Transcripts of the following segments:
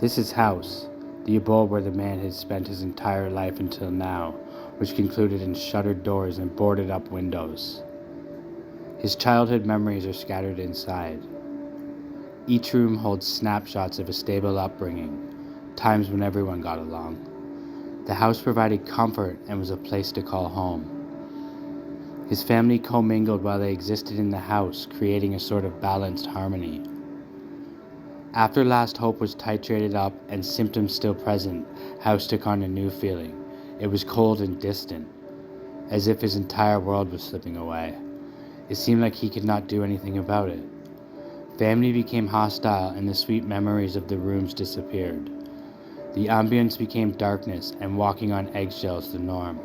This is House, the abode where the man had spent his entire life until now, which concluded in shuttered doors and boarded up windows. His childhood memories are scattered inside. Each room holds snapshots of a stable upbringing, times when everyone got along. The house provided comfort and was a place to call home. His family commingled while they existed in the house, creating a sort of balanced harmony. After last hope was titrated up and symptoms still present, House took on a new feeling. It was cold and distant, as if his entire world was slipping away. It seemed like he could not do anything about it. Family became hostile and the sweet memories of the rooms disappeared. The ambience became darkness and walking on eggshells the norm.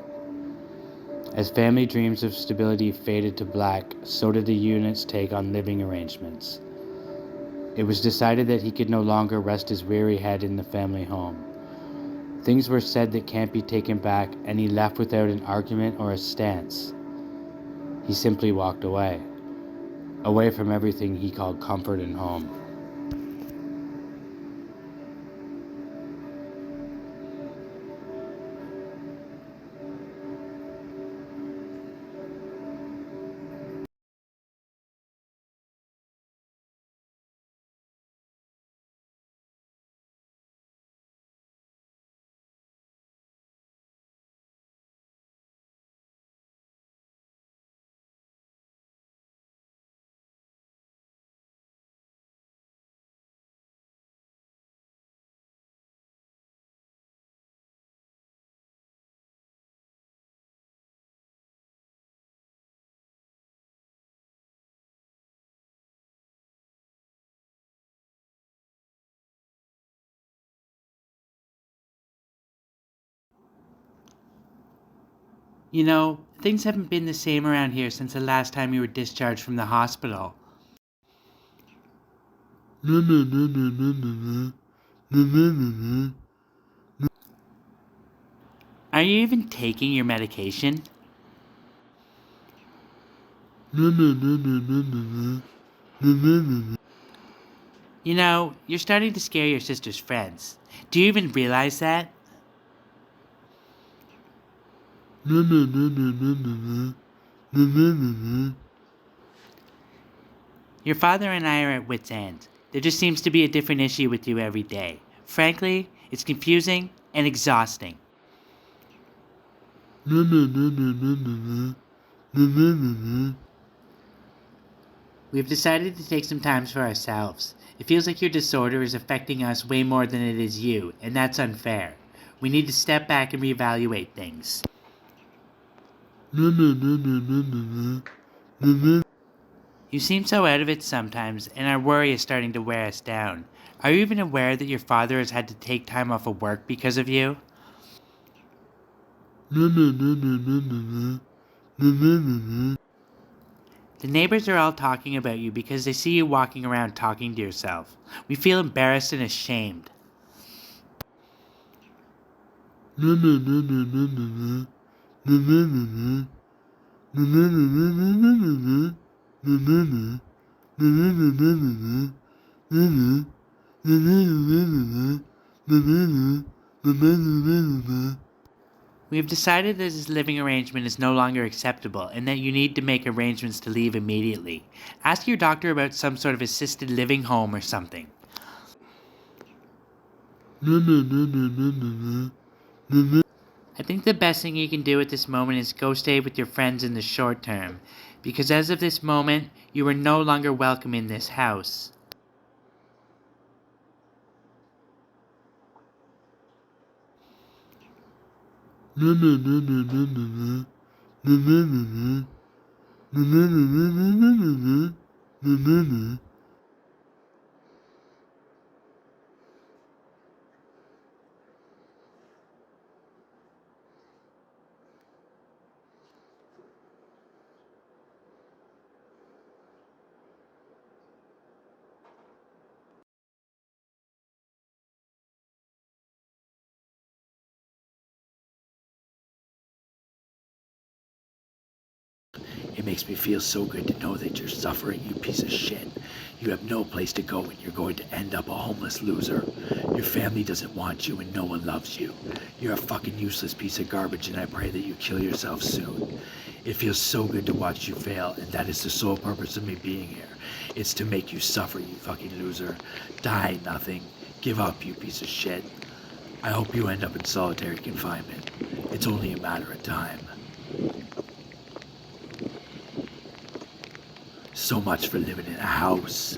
As family dreams of stability faded to black, so did the unit's take on living arrangements. It was decided that he could no longer rest his weary head in the family home. Things were said that can't be taken back, and he left without an argument or a stance. He simply walked away from everything he called comfort and home. You know, things haven't been the same around here since the last time you were discharged from the hospital. Are you even taking your medication? You know, you're starting to scare your sister's friends. Do you even realize that? Your father and I are at wit's end. There just seems to be a different issue with you every day. Frankly, it's confusing and exhausting. We've decided to take some time for ourselves. It feels like your disorder is affecting us way more than it is you, and that's unfair. We need to step back and reevaluate things. You seem so out of it sometimes, and our worry is starting to wear us down. Are you even aware that your father has had to take time off of work because of you? The neighbors are all talking about you because they see you walking around talking to yourself. We feel embarrassed and ashamed. We have decided that this living arrangement is no longer acceptable and that you need to make arrangements to leave immediately. Ask your doctor about some sort of assisted living home or something. I think the best thing you can do at this moment is go stay with your friends in the short term, because as of this moment, you are no longer welcome in this house. It makes me feel so good to know that you're suffering, you piece of shit. You have no place to go and you're going to end up a homeless loser. Your family doesn't want you and no one loves you. You're a fucking useless piece of garbage and I pray that you kill yourself soon. It feels so good to watch you fail and that is the sole purpose of me being here. It's to make you suffer, you fucking loser. Die nothing. Give up, you piece of shit. I hope you end up in solitary confinement. It's only a matter of time. So much for living in a house.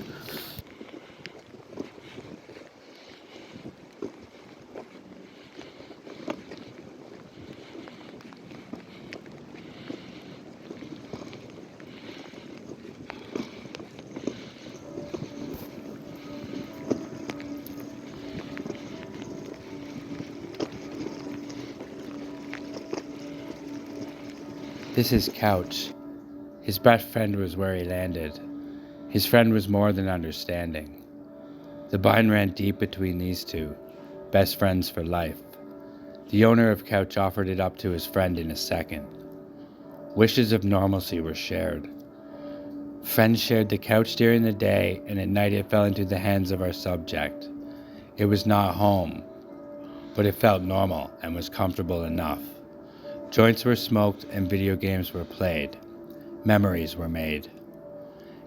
This is Couch. His best friend was where he landed. His friend was more than understanding. The bond ran deep between these two, best friends for life. The owner of Couch offered it up to his friend in a second. Wishes of normalcy were shared. Friends shared the couch during the day, and at night it fell into the hands of our subject. It was not home, but it felt normal and was comfortable enough. Joints were smoked and video games were played. Memories were made.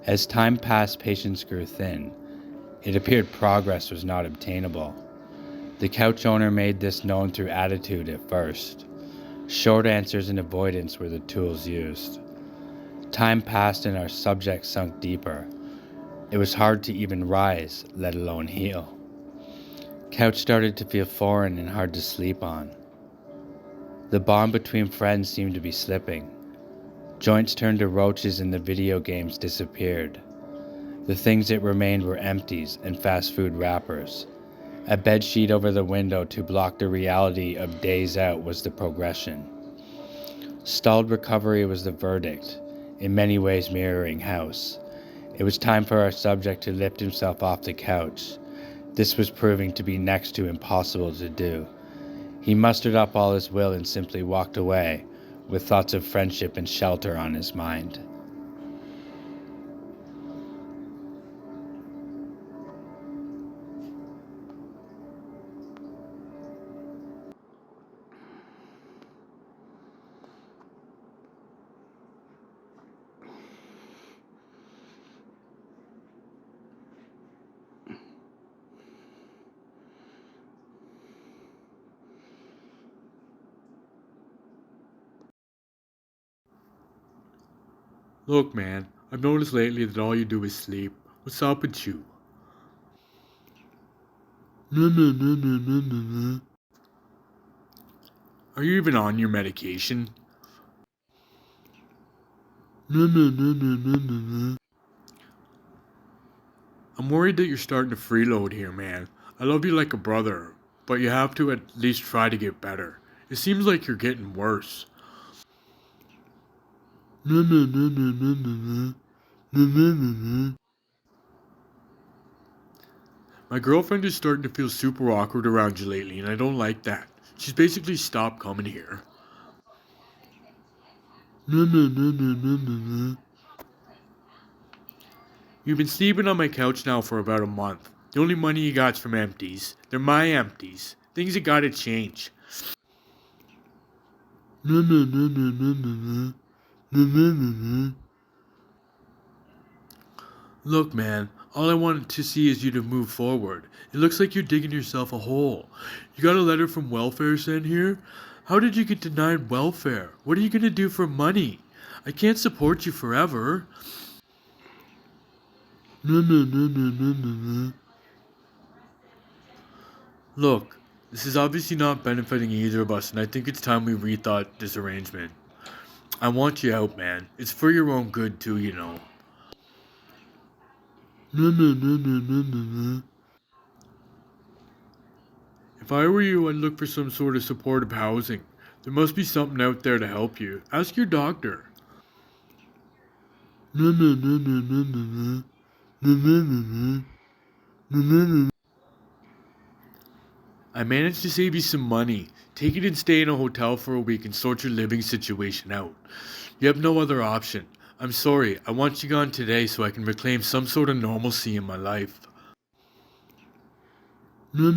As time passed, patience grew thin. It appeared progress was not obtainable. The couch owner made this known through attitude at first. Short answers and avoidance were the tools used. Time passed and our subject sunk deeper. It was hard to even rise, let alone heal. Couch started to feel foreign and hard to sleep on. The bond between friends seemed to be slipping. Joints turned to roaches and the video games disappeared. The things that remained were empties and fast food wrappers. A bedsheet over the window to block the reality of days out was the progression. Stalled recovery was the verdict, in many ways mirroring House. It was time for our subject to lift himself off the couch. This was proving to be next to impossible to do. He mustered up all his will and simply walked away, with thoughts of friendship and shelter on his mind. Look, man, I've noticed lately that all you do is sleep. What's up with you? No. Are you even on your medication? No. I'm worried that you're starting to freeload here, man. I love you like a brother, but you have to at least try to get better. It seems like you're getting worse. No. My girlfriend is starting to feel super awkward around you lately, and I don't like that. She's basically stopped coming here. No. You've been sleeping on my couch now for about a month. The only money you got's from empties. They're my empties. Things have gotta change. No. Look, man, all I want to see is you to move forward. It looks like you're digging yourself a hole. You got a letter from welfare sent here? How did you get denied welfare? What are you gonna do for money? I can't support you forever. No. Look, this is obviously not benefiting either of us, and I think it's time we rethought this arrangement. I want you out, man. It's for your own good, too, you know. No. If I were you, I'd look for some sort of supportive housing. There must be something out there to help you. Ask your doctor. No. I managed to save you some money. Take it and stay in a hotel for a week and sort your living situation out. You have no other option. I'm sorry, I want you gone today so I can reclaim some sort of normalcy in my life. No.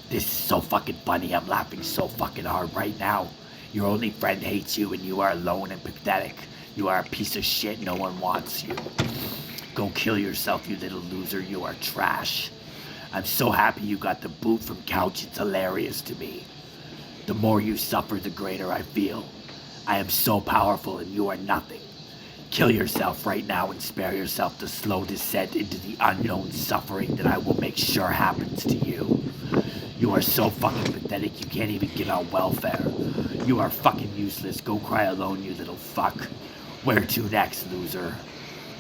This is so fucking funny. I'm laughing so fucking hard right now. Your only friend hates you and you are alone and pathetic. You are a piece of shit. No one wants you. Go kill yourself, you little loser. You are trash. I'm so happy you got the boot from Couch. It's hilarious to me. The more you suffer, the greater I feel. I am so powerful and you are nothing. Kill yourself right now and spare yourself the slow descent into the unknown suffering that I will make sure happens to you. You are so fucking pathetic you can't even get on welfare. You are fucking useless. Go cry alone, you little fuck. Where to next, loser?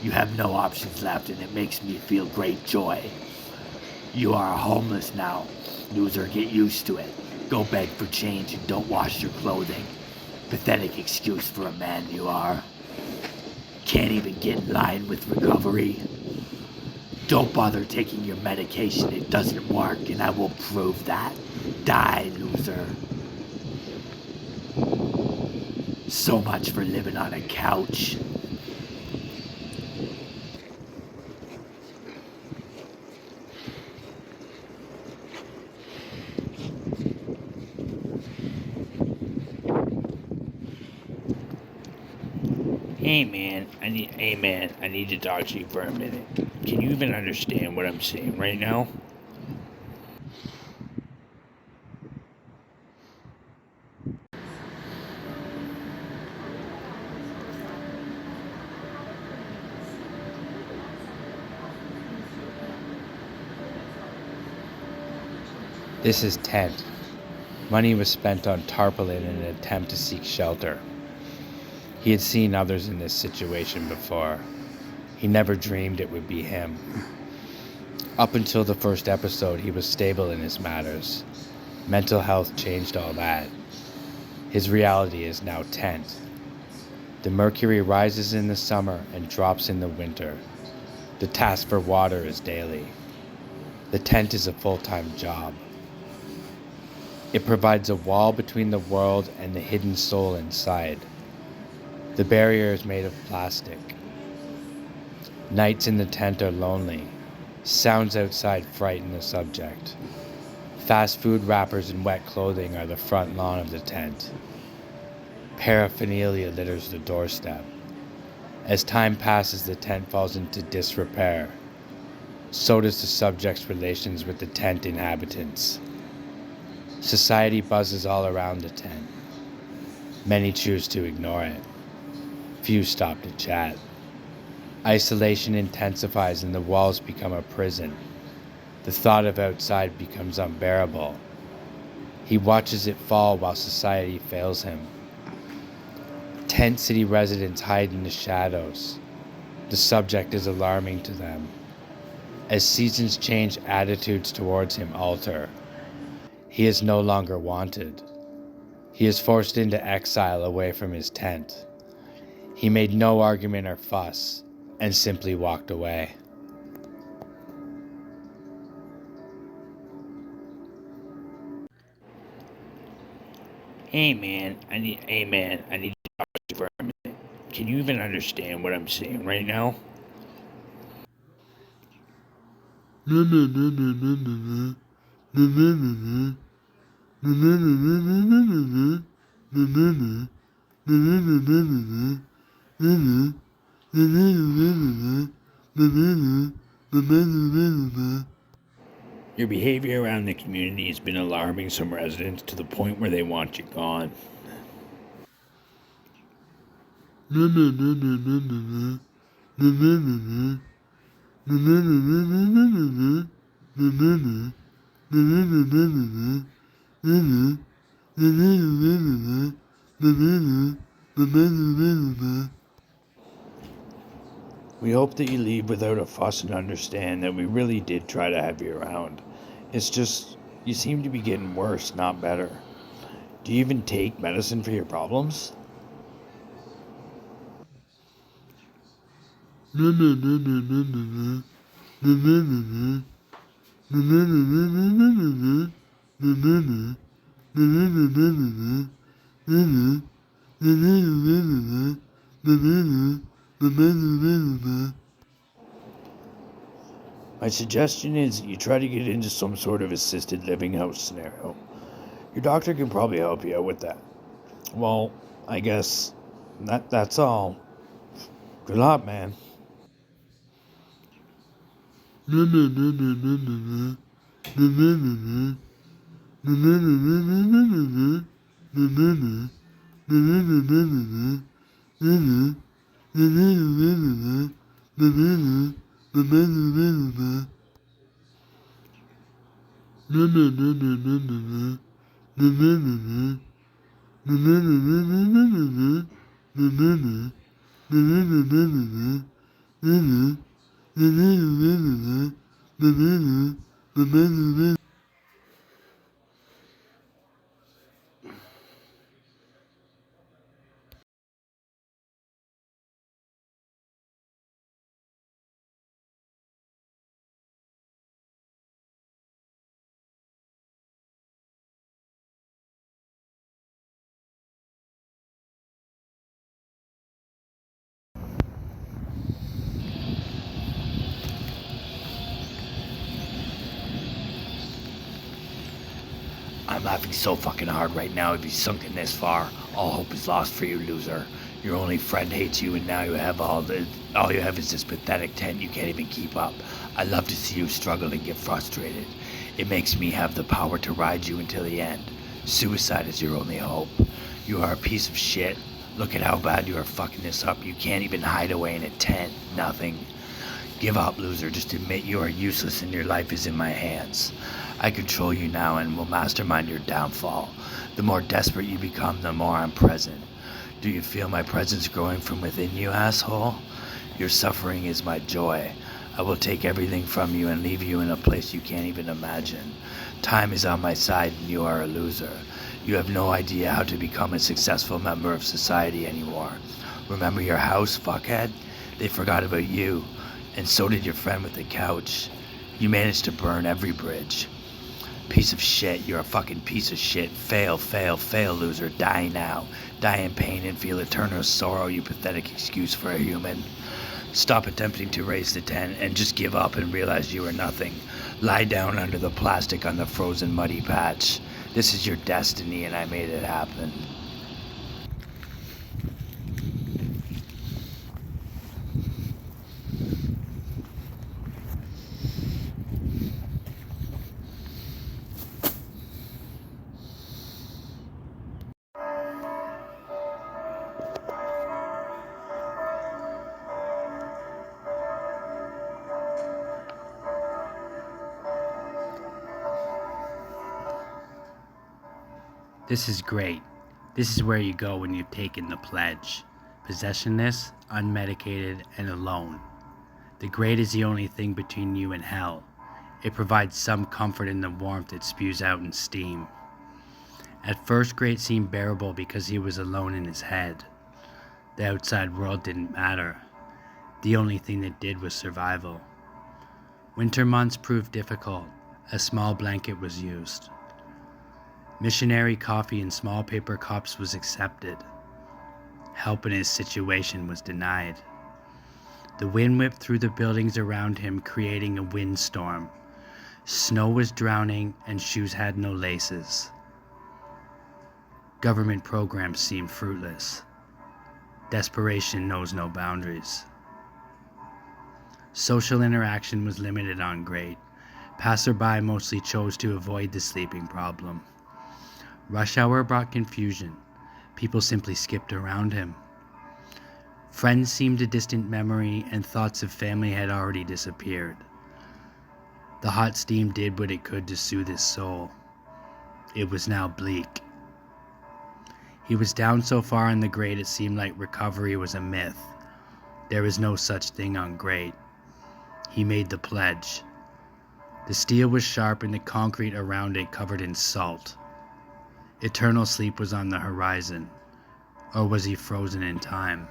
You have no options left and it makes me feel great joy. You are homeless now. Loser, get used to it. Go beg for change and don't wash your clothing. Pathetic excuse for a man you are. Can't even get in line with recovery. Don't bother taking your medication, it doesn't work, and I will prove that. Die, loser. So much for living on a couch. Hey man, I need to talk to you for a minute. Can you even understand what I'm saying right now? This is tent. Money was spent on tarpaulin in an attempt to seek shelter. He had seen others in this situation before. He never dreamed it would be him. Up until the first episode, he was stable in his matters. Mental health changed all that. His reality is now tent. The mercury rises in the summer and drops in the winter. The task for water is daily. The tent is a full-time job. It provides a wall between the world and the hidden soul inside. The barrier is made of plastic. Nights in the tent are lonely. Sounds outside frighten the subject. Fast food wrappers and wet clothing are the front lawn of the tent. Paraphernalia litters the doorstep. As time passes, the tent falls into disrepair. So does the subject's relations with the tent inhabitants. Society buzzes all around the tent. Many choose to ignore it. Few stop to chat. Isolation intensifies and the walls become a prison. The thought of outside becomes unbearable. He watches it fall while society fails him. Tent city residents hide in the shadows. The subject is alarming to them. As seasons change, attitudes towards him alter. He is no longer wanted. He is forced into exile away from his tent. He made no argument or fuss, and simply walked away. Hey man, I need to talk to you for a minute. Can you even understand what I'm saying right now? Your behavior around the community has been alarming some residents to the point where they want you gone. We hope that you leave without a fuss and understand that we really did try to have you around. It's just, you seem to be getting worse, not better. Do you even take medicine for your problems? My suggestion is you try to get into some sort of assisted living house scenario. Your doctor can probably help you out with that. Well, I guess that's all. Good luck, man. I'm laughing so fucking hard right now. If you've sunken this far, all hope is lost for you, loser. Your only friend hates you, and now you have all you have is this pathetic tent you can't even keep up. I love to see you struggle and get frustrated. It makes me have the power to ride you until the end. Suicide is your only hope. You are a piece of shit. Look at how bad you are fucking this up. You can't even hide away in a tent. Nothing. Give up, loser. Just admit you are useless and your life is in my hands. I control you now and will mastermind your downfall. The more desperate you become, the more I'm present. Do you feel my presence growing from within you, asshole? Your suffering is my joy. I will take everything from you and leave you in a place you can't even imagine. Time is on my side and you are a loser. You have no idea how to become a successful member of society anymore. Remember your house, fuckhead? They forgot about you, and so did your friend with the couch. You managed to burn every bridge. Piece of shit, you're a fucking piece of shit. Fail, fail, fail, loser. Die now. Die in pain and feel eternal sorrow, you pathetic excuse for a human. Stop attempting to raise the tent and just give up and realize you are nothing. Lie down under the plastic on the frozen muddy patch. This is your destiny and I made it happen. This is great. This is where you go when you've taken the pledge. Possessionless, unmedicated, and alone. The grate is the only thing between you and hell. It provides some comfort in the warmth it spews out in steam. At first, grate seemed bearable because he was alone in his head. The outside world didn't matter. The only thing that did was survival. Winter months proved difficult. A small blanket was used. Missionary coffee in small paper cups was accepted. Help in his situation was denied. The wind whipped through the buildings around him, creating a windstorm. Snow was drowning and shoes had no laces. Government programs seemed fruitless. Desperation knows no boundaries. Social interaction was limited on grade. Passerby mostly chose to avoid the sleeping problem. Rush hour brought confusion. People simply skipped around him. Friends seemed a distant memory, and thoughts of family had already disappeared. The hot steam did what it could to soothe his soul. It was now bleak. He was down so far in the grate it seemed like recovery was a myth. There was no such thing on grate. He made the pledge. The steel was sharp and the concrete around it covered in salt. Eternal sleep was on the horizon. Or was he frozen in time?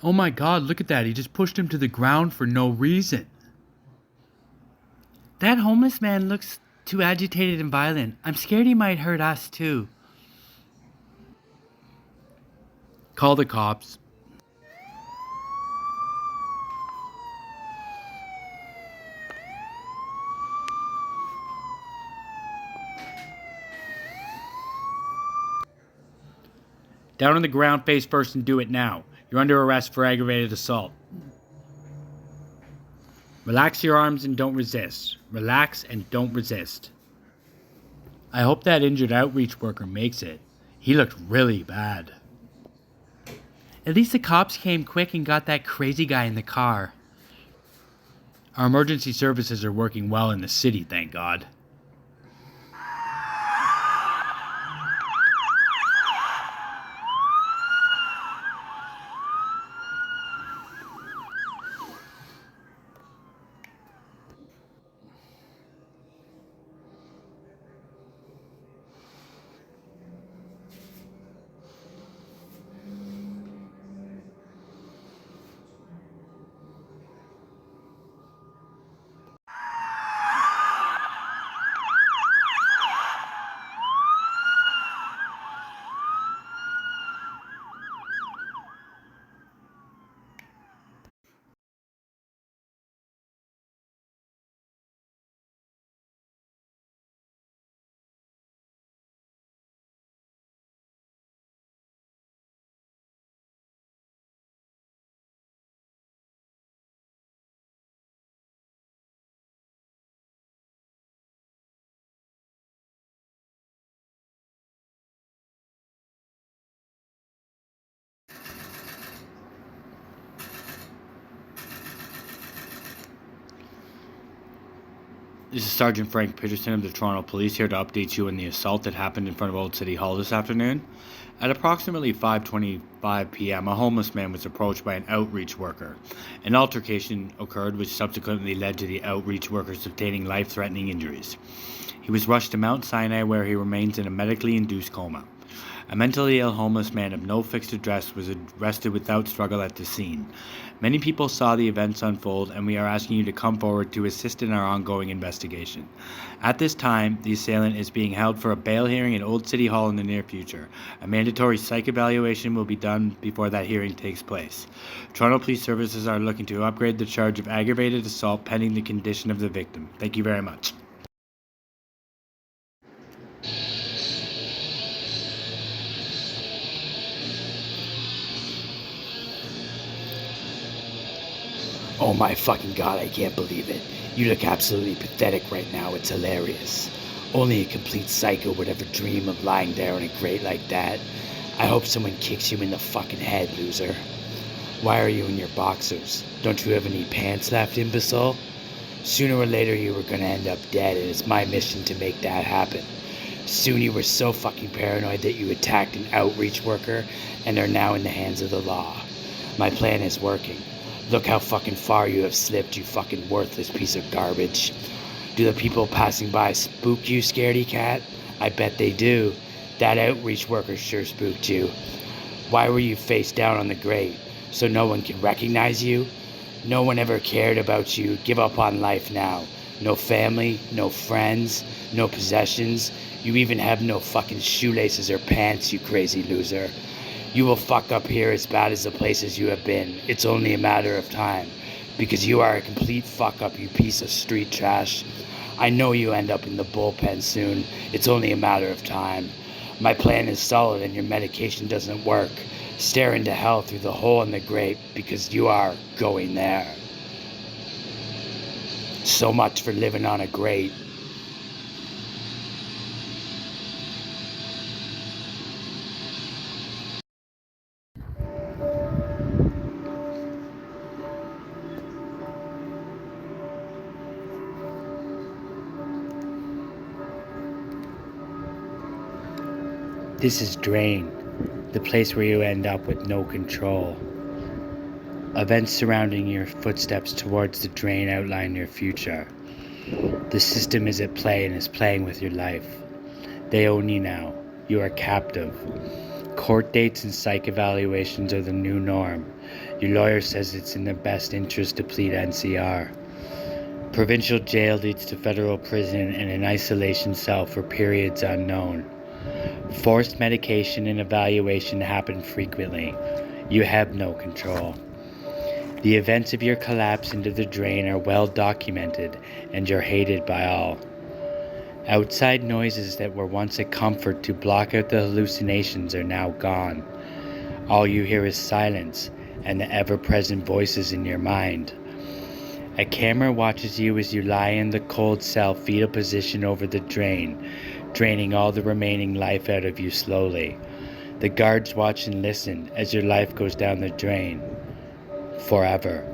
Oh my god, look at that. He just pushed him to the ground for no reason. That homeless man looks too agitated and violent. I'm scared he might hurt us too. Call the cops. Down on the ground face first and do it now. You're under arrest for aggravated assault. Relax your arms and don't resist. Relax and don't resist. I hope that injured outreach worker makes it. He looked really bad. At least the cops came quick and got that crazy guy in the car. Our emergency services are working well in the city, thank God. This is Sergeant Frank Peterson of the Toronto Police here to update you on the assault that happened in front of Old City Hall this afternoon. At approximately 5:25 p.m., a homeless man was approached by an outreach worker. An altercation occurred which subsequently led to the outreach worker sustaining life-threatening injuries. He was rushed to Mount Sinai where he remains in a medically induced coma. A mentally ill homeless man of no fixed address was arrested without struggle at the scene. Many people saw the events unfold, and we are asking you to come forward to assist in our ongoing investigation. At this time, the assailant is being held for a bail hearing at Old City Hall in the near future. A mandatory psych evaluation will be done before that hearing takes place. Toronto Police Services are looking to upgrade the charge of aggravated assault pending the condition of the victim. Thank you very much. Oh my fucking god, I can't believe it. You look absolutely pathetic right now, it's hilarious. Only a complete psycho would ever dream of lying there in a grate like that. I hope someone kicks you in the fucking head, loser. Why are you in your boxers? Don't you have any pants left, imbecile? Sooner or later you were gonna end up dead, and it's my mission to make that happen. Soon you were so fucking paranoid that you attacked an outreach worker and are now in the hands of the law. My plan is working. Look how fucking far you have slipped, you fucking worthless piece of garbage. Do the people passing by spook you, scaredy cat? I bet they do. That outreach worker sure spooked you. Why were you face down on the grate? So no one can recognize you? No one ever cared about you. Give up on life now. No family, no friends, no possessions. You even have no fucking shoelaces or pants, you crazy loser. You will fuck up here as bad as the places you have been. It's only a matter of time. Because you are a complete fuck up, you piece of street trash. I know you end up in the bullpen soon. It's only a matter of time. My plan is solid and your medication doesn't work. Stare into hell through the hole in the grate because you are going there. So much for living on a grate. This is Drain, the place where you end up with no control. Events surrounding your footsteps towards the drain outline your future. The system is at play and is playing with your life. They own you now. You are captive. Court dates and psych evaluations are the new norm. Your lawyer says it's in their best interest to plead NCR. Provincial jail leads to federal prison and an isolation cell for periods unknown. Forced medication and evaluation happen frequently. You have no control. The events of your collapse into the drain are well documented, and you're hated by all. Outside noises that were once a comfort to block out the hallucinations are now gone. All you hear is silence and the ever-present voices in your mind. A camera watches you as you lie in the cold cell fetal position over the drain, draining all the remaining life out of you slowly. The guards watch and listen as your life goes down the drain. Forever.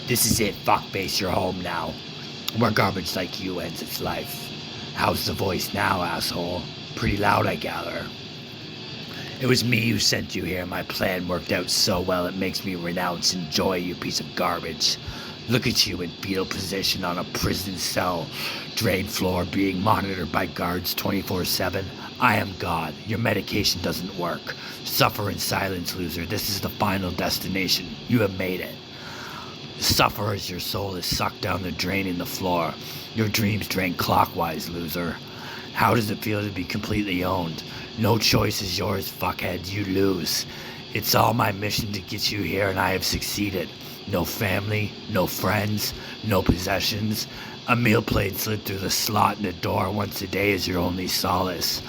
This is it, fuckbase, you're home now. Where garbage like you ends its life. How's the voice now, asshole? Pretty loud, I gather. It was me who sent you here. My plan worked out so well it makes me renounce and joy, you piece of garbage. Look at you in fetal position on a prison cell, drain floor being monitored by guards 24/7. I am God. Your medication doesn't work. Suffer in silence, loser. This is the final destination. You have made it. Suffer as your soul is sucked down the drain in the floor. Your dreams drain clockwise, loser. How does it feel to be completely owned? No choice is yours, fuckhead. You lose. It's all my mission to get you here, and I have succeeded. No family, no friends, no possessions. A meal plate slid through the slot in the door once a day is your only solace.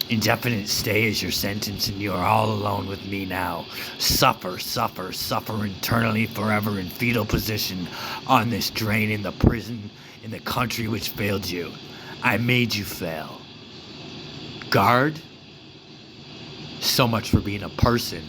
Indefinite stay is your sentence, and you are all alone with me now. Suffer, suffer, suffer internally forever in fetal position on this drain in the prison in the country which failed you. I made you fail. Guard? So much for being a person.